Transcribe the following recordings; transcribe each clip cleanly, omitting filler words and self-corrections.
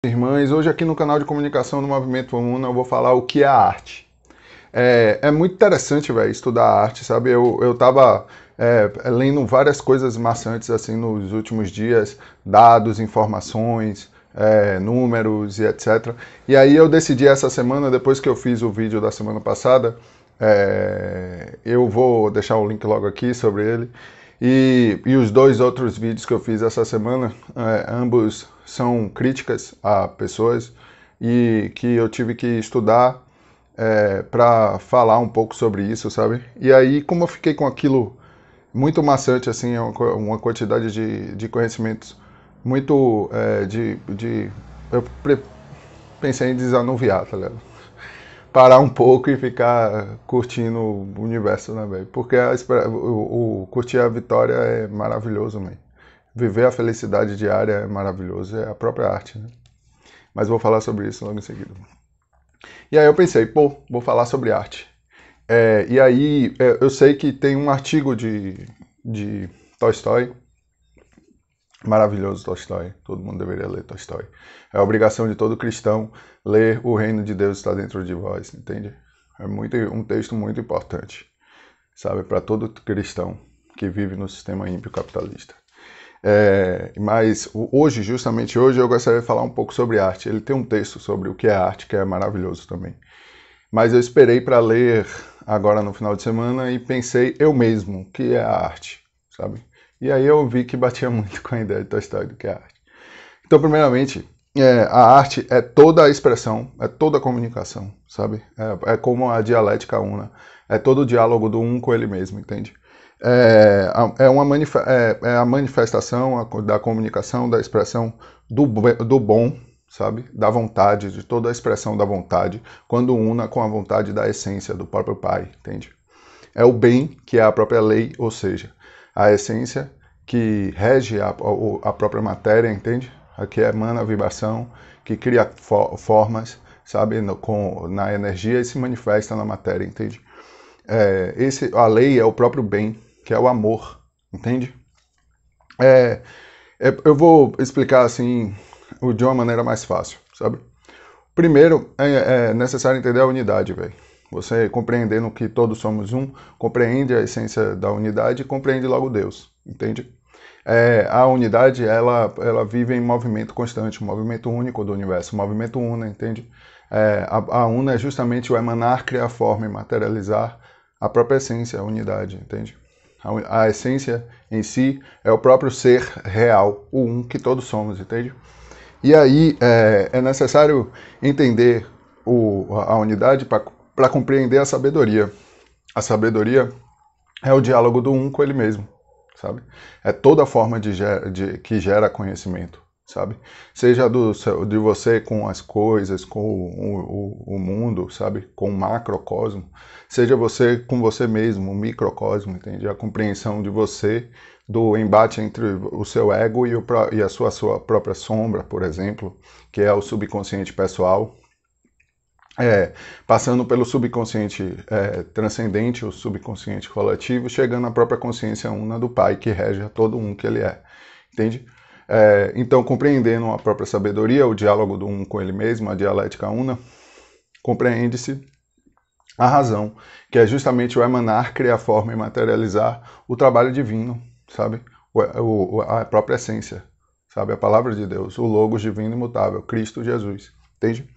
Irmãs, hoje aqui no canal de comunicação do Movimento Una eu vou falar o que é a arte. É muito interessante, velho, estudar arte, sabe? Eu tava lendo várias coisas maçantes assim nos últimos dias, dados, informações, números e etc. E aí eu decidi essa semana, depois que eu fiz o vídeo da semana passada, eu vou deixar o link logo aqui sobre ele. E os dois outros vídeos que eu fiz essa semana, ambos são críticas a pessoas e que eu tive que estudar para falar um pouco sobre isso, sabe? E aí, como eu fiquei com aquilo muito maçante, assim, uma quantidade de conhecimentos muito eu pensei em desanuviar, tá ligado? Parar um pouco e ficar curtindo o universo, né, velho? Porque curtir a vitória é maravilhoso, velho. Viver a felicidade diária é maravilhoso, é a própria arte, né? Mas vou falar sobre isso logo em seguida. E aí eu pensei, pô, vou falar sobre arte. E aí eu sei que tem um artigo de Tolstói, maravilhoso Tolstói, todo mundo deveria ler Tolstói. É a obrigação de todo cristão ler O Reino de Deus está dentro de vós, entende? É um texto muito importante, sabe, para todo cristão que vive no sistema ímpio capitalista. Mas hoje, justamente hoje, eu gostaria de falar um pouco sobre arte. Ele tem um texto sobre o que é arte, que é maravilhoso também. Mas eu esperei para ler agora no final de semana e pensei eu mesmo, o que é a arte, sabe? E aí eu vi que batia muito com a ideia de Tolstói do que é a arte. Então, primeiramente, a arte é toda a expressão, é toda a comunicação, sabe? É como a dialética una, é todo o diálogo do um com ele mesmo, entende? É a manifestação da comunicação, da expressão do bom, sabe? Da vontade, de toda a expressão da vontade, quando una com a vontade da essência do próprio Pai, entende? É o bem, que é a própria lei, ou seja, a essência que rege a própria matéria, entende? A que emana a vibração, que cria formas, sabe? Na energia e se manifesta na matéria, entende? A lei é o próprio bem, que é o amor, entende? Eu vou explicar assim de uma maneira mais fácil, sabe? Primeiro, é necessário entender a unidade, velho. Você compreendendo que todos somos um, compreende a essência da unidade e compreende logo Deus, entende? A unidade, ela vive em movimento constante, um movimento único do universo, um movimento una, entende? A una é justamente o emanar, criar forma e materializar a própria essência, a unidade, entende? A essência em si é o próprio ser real, o um que todos somos, entende? E aí é necessário entender a unidade para compreender a sabedoria. A sabedoria é o diálogo do um com ele mesmo, sabe? É toda forma que gera conhecimento, sabe? Seja de você com as coisas, com o mundo, sabe? Com o macrocosmo. Seja você com você mesmo, o microcosmo, entende? A compreensão de você, do embate entre o seu ego e a sua própria sombra, por exemplo, que é o subconsciente pessoal, passando pelo subconsciente transcendente, o subconsciente coletivo, chegando à própria consciência una do Pai, que rege a todo um que ele é, entende? Então, compreendendo a própria sabedoria, o diálogo do um com ele mesmo, a dialética una, compreende-se a razão, que é justamente o emanar, criar forma e materializar o trabalho divino, sabe? A própria essência, sabe? A palavra de Deus, o Logos divino imutável, Cristo Jesus, entende?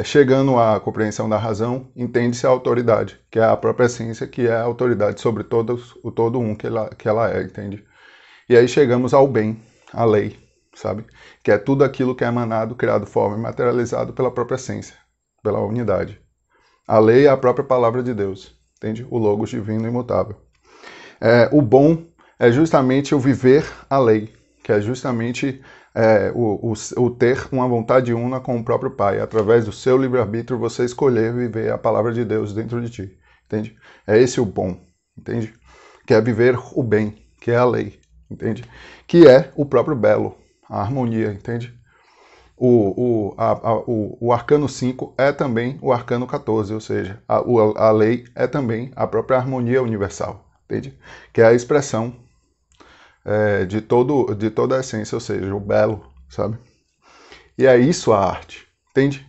Chegando à compreensão da razão, entende-se a autoridade, que é a própria essência, que é a autoridade sobre o todo um que ela é, entende? E aí chegamos ao bem, à lei, sabe? Que é tudo aquilo que é emanado, criado, forma e materializado pela própria essência, pela unidade. A lei é a própria palavra de Deus, entende? O Logos divino imutável. O bom é justamente o viver a lei, que é justamente o ter uma vontade una com o próprio Pai. Através do seu livre-arbítrio, você escolher viver a palavra de Deus dentro de ti, entende? É esse o bom, entende? Que é viver o bem, que é a lei, entende? Que é o próprio belo, a harmonia, entende? O arcano 5 é também o arcano 14, ou seja, a lei é também a própria harmonia universal, entende? Que é a expressão de toda a essência, ou seja, o belo, sabe? E é isso a arte, entende?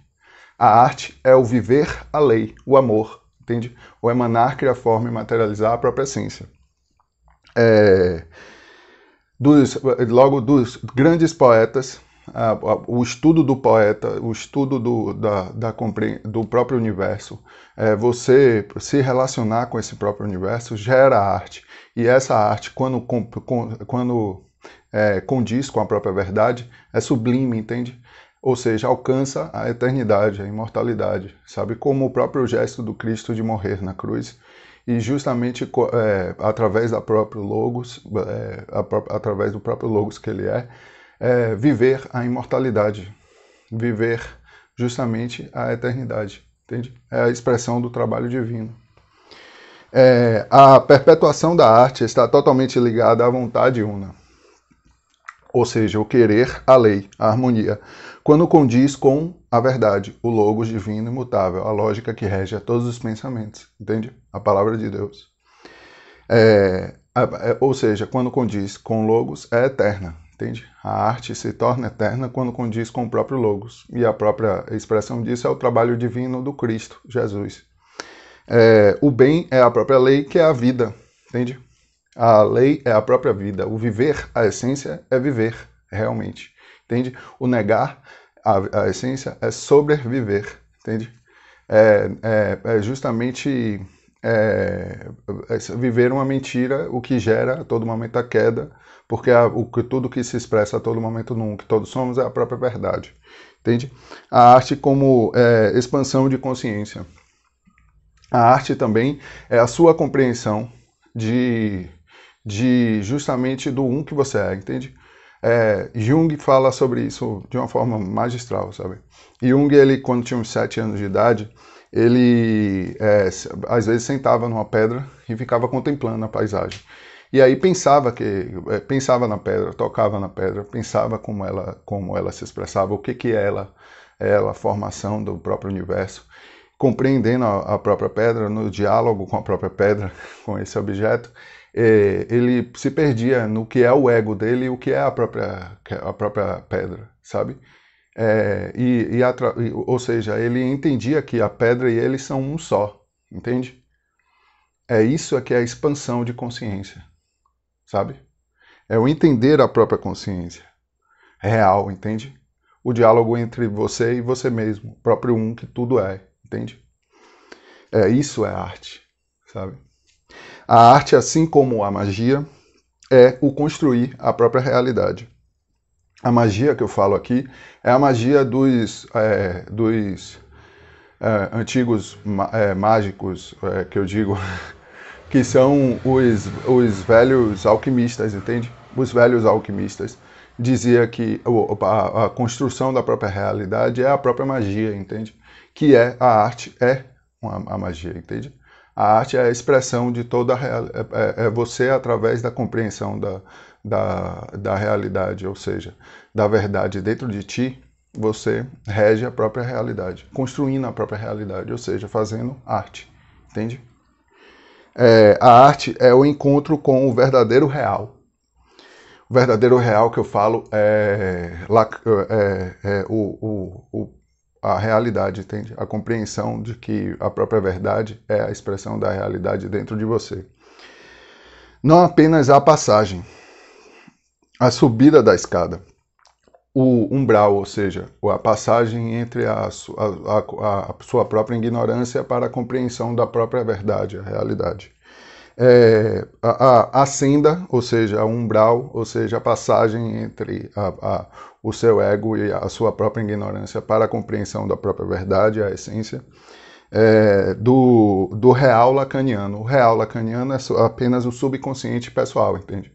A arte é o viver a lei, o amor, entende? O emanar, criar forma e materializar a própria essência. Logo, dos grandes poetas, o estudo do poeta, o estudo do próprio universo, você se relacionar com esse próprio universo gera arte. E essa arte, quando condiz com a própria verdade, é sublime, entende? Ou seja, alcança a eternidade, a imortalidade, sabe? Como o próprio gesto do Cristo de morrer na cruz. E justamente através da própria Logos, através do próprio Logos que ele viver a imortalidade, viver justamente a eternidade, entende? É a expressão do trabalho divino. A perpetuação da arte está totalmente ligada à vontade una, ou seja, o querer, a lei, a harmonia, quando condiz com a verdade, o logos divino imutável, a lógica que rege a todos os pensamentos, entende? A palavra de Deus. Ou seja, quando condiz com o logos, é eterna, entende? A arte se torna eterna quando condiz com o próprio logos, e a própria expressão disso é o trabalho divino do Cristo, Jesus. O bem é a própria lei, que é a vida, entende? A lei é a própria vida. O viver, a essência, é viver, realmente. Entende? O negar, a essência, é sobreviver. Entende? É justamente viver uma mentira, o que gera a todo momento a queda, porque tudo que se expressa a todo momento num que todos somos é a própria verdade. Entende? A arte como expansão de consciência. A arte também é a sua compreensão justamente do que você é, entende? Jung fala sobre isso de uma forma magistral, sabe? Jung, ele, quando tinha uns 7 anos de idade, ele às vezes sentava numa pedra e ficava contemplando a paisagem. E aí pensava na pedra, tocava na pedra, pensava como ela se expressava, o que ela a formação do próprio universo, compreendendo a própria pedra, no diálogo com a própria pedra, com esse objeto. Ele se perdia no que é o ego dele e o que é a própria pedra, sabe? Ou seja, ele entendia que a pedra e ele são um só, entende? Isso que é a expansão de consciência, sabe? É o entender a própria consciência real, entende? O diálogo entre você e você mesmo, o próprio que tudo é, entende? Isso é arte, sabe? A arte, assim como a magia, é o construir a própria realidade. A magia que eu falo aqui é a magia dos antigos mágicos, que eu digo, que são os velhos alquimistas, entende? Os velhos alquimistas dizia que a construção da própria realidade é a própria magia, entende? Que a arte a magia, entende? A arte é a expressão de toda a realidade, é você através da compreensão da realidade, ou seja, da verdade dentro de ti, você rege a própria realidade, construindo a própria realidade, ou seja, fazendo arte, entende? A arte é o encontro com o verdadeiro real. O verdadeiro real que eu falo a realidade, entende? A compreensão de que a própria verdade é a expressão da realidade dentro de você. Não apenas a passagem, a subida da escada, o umbral, ou seja, a passagem entre a sua própria ignorância para a compreensão da própria verdade, a realidade. A senda, ou seja, o umbral, ou seja, a passagem entre o seu ego e a sua própria ignorância para a compreensão da própria verdade, a essência, do real lacaniano. O real lacaniano é apenas o subconsciente pessoal, entende?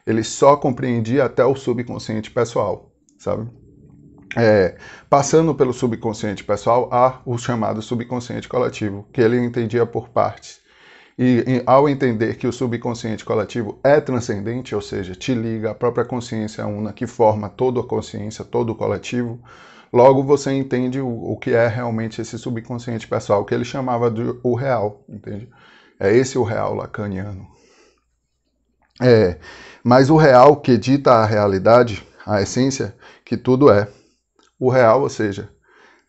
Ele só compreendia até o subconsciente pessoal, sabe? Passando pelo subconsciente pessoal, há o chamado subconsciente coletivo, que ele entendia por partes. E ao entender que o subconsciente coletivo é transcendente, ou seja, te liga à própria consciência una que forma toda a consciência, todo o coletivo, logo você entende o que é realmente esse subconsciente pessoal, que ele chamava de o real, entende? É esse o real lacaniano. Mas o real que dita a realidade, a essência, que tudo é. o real, ou seja,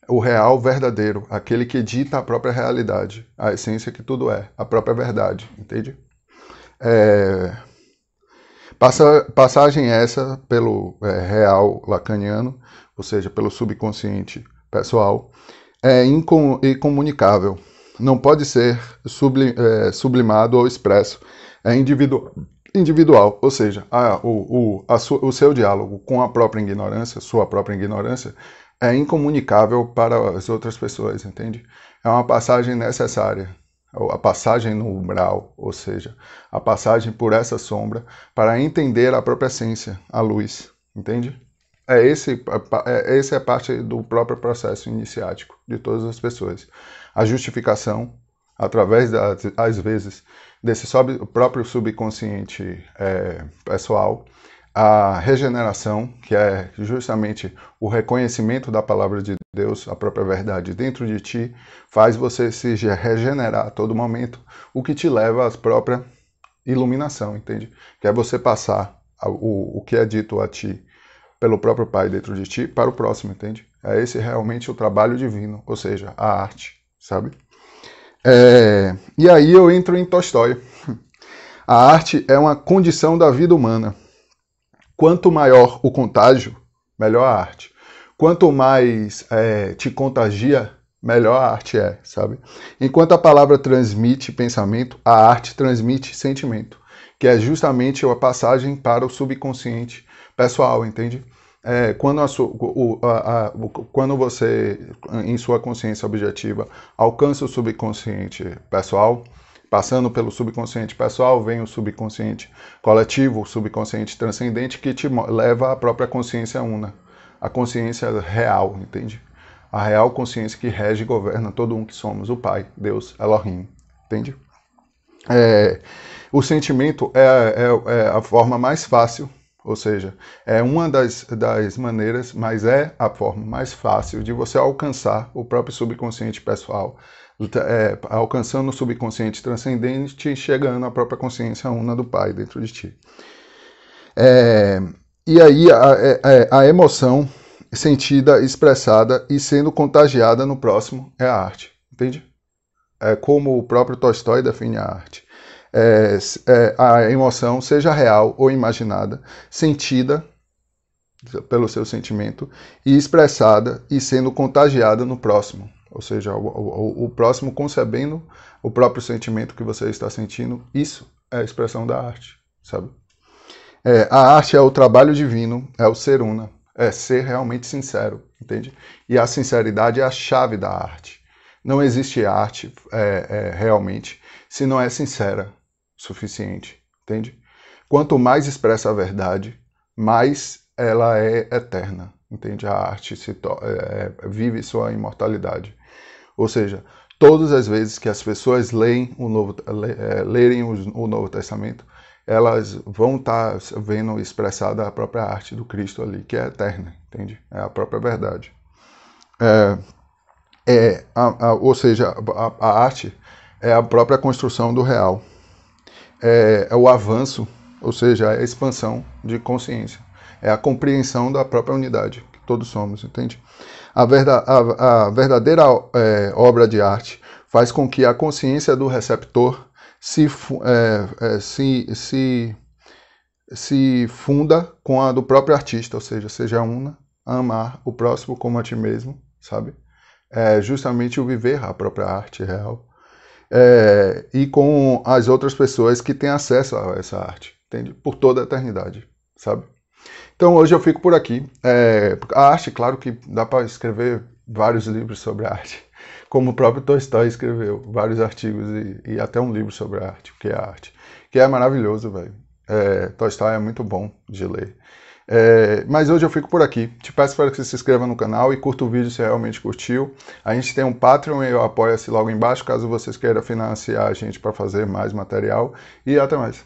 o real verdadeiro, aquele que dita a própria realidade, a essência que tudo é, a própria verdade, entende? Passagem essa pelo real lacaniano, ou seja, pelo subconsciente pessoal, é incomunicável, não pode ser sublimado ou expresso, é individual, ou seja, o seu diálogo com a própria ignorância, sua própria ignorância, é incomunicável para as outras pessoas, entende? É uma passagem necessária, a passagem no umbral, ou seja, a passagem por essa sombra para entender a própria essência, a luz, entende? Esse é parte do próprio processo iniciático de todas as pessoas. A justificação, através, às vezes, desse próprio subconsciente pessoal, a regeneração, que é justamente o reconhecimento da palavra de Deus, a própria verdade dentro de ti, faz você se regenerar a todo momento, o que te leva à própria iluminação, entende? Que é você passar o que é dito a ti pelo próprio Pai dentro de ti para o próximo, entende? É esse realmente o trabalho divino, ou seja, a arte, sabe? E aí eu entro em Tolstói. A arte é uma condição da vida humana. Quanto maior o contágio, melhor a arte. Quanto mais te contagia, melhor a arte é, sabe? Enquanto a palavra transmite pensamento, a arte transmite sentimento, que é justamente a passagem para o subconsciente pessoal, entende? Quando você, em sua consciência objetiva, alcança o subconsciente pessoal, passando pelo subconsciente pessoal, vem o subconsciente coletivo, o subconsciente transcendente, que te leva à própria consciência una, a consciência real, entende? A real consciência que rege e governa todo um que somos, o Pai, Deus, Elohim, entende? O sentimento é a forma mais fácil, ou seja, é uma das maneiras, mas é a forma mais fácil de você alcançar o próprio subconsciente pessoal, alcançando o subconsciente transcendente e chegando à própria consciência una do Pai dentro de ti. E aí a emoção sentida, expressada e sendo contagiada no próximo é a arte, entende? É como o próprio Tolstói define a arte. A emoção, seja real ou imaginada, sentida pelo seu sentimento e expressada e sendo contagiada no próximo. Ou seja, o próximo concebendo o próprio sentimento que você está sentindo, isso é a expressão da arte, sabe? A arte é o trabalho divino, é o ser una, é ser realmente sincero, entende? E a sinceridade é a chave da arte. Não existe arte realmente se não é sincera o suficiente, entende? Quanto mais expressa a verdade, mais ela é eterna, entende? A arte vive sua imortalidade. Ou seja, todas as vezes que as pessoas lerem o Novo Testamento, elas vão estar vendo expressada a própria arte do Cristo ali, que é eterna, entende? É a própria verdade. Ou seja, a arte é a própria construção do real. É o avanço, ou seja, é a expansão de consciência. É a compreensão da própria unidade que todos somos, entende? A verdadeira obra de arte faz com que a consciência do receptor se funda com a do próprio artista, ou seja, seja una a amar o próximo como a ti mesmo, sabe? É justamente o viver a própria arte real. E com as outras pessoas que têm acesso a essa arte, entende? Por toda a eternidade, sabe? Então hoje eu fico por aqui. A arte, claro que dá para escrever vários livros sobre arte, como o próprio Tolstói escreveu vários artigos e até um livro sobre a arte, o que é arte, que é maravilhoso, velho. Tolstói é muito bom de ler. Mas hoje eu fico por aqui. Te peço para que você se inscreva no canal e curta o vídeo se realmente curtiu. A gente tem um Patreon e o Apoia-se logo embaixo, caso vocês queiram financiar a gente para fazer mais material. E até mais.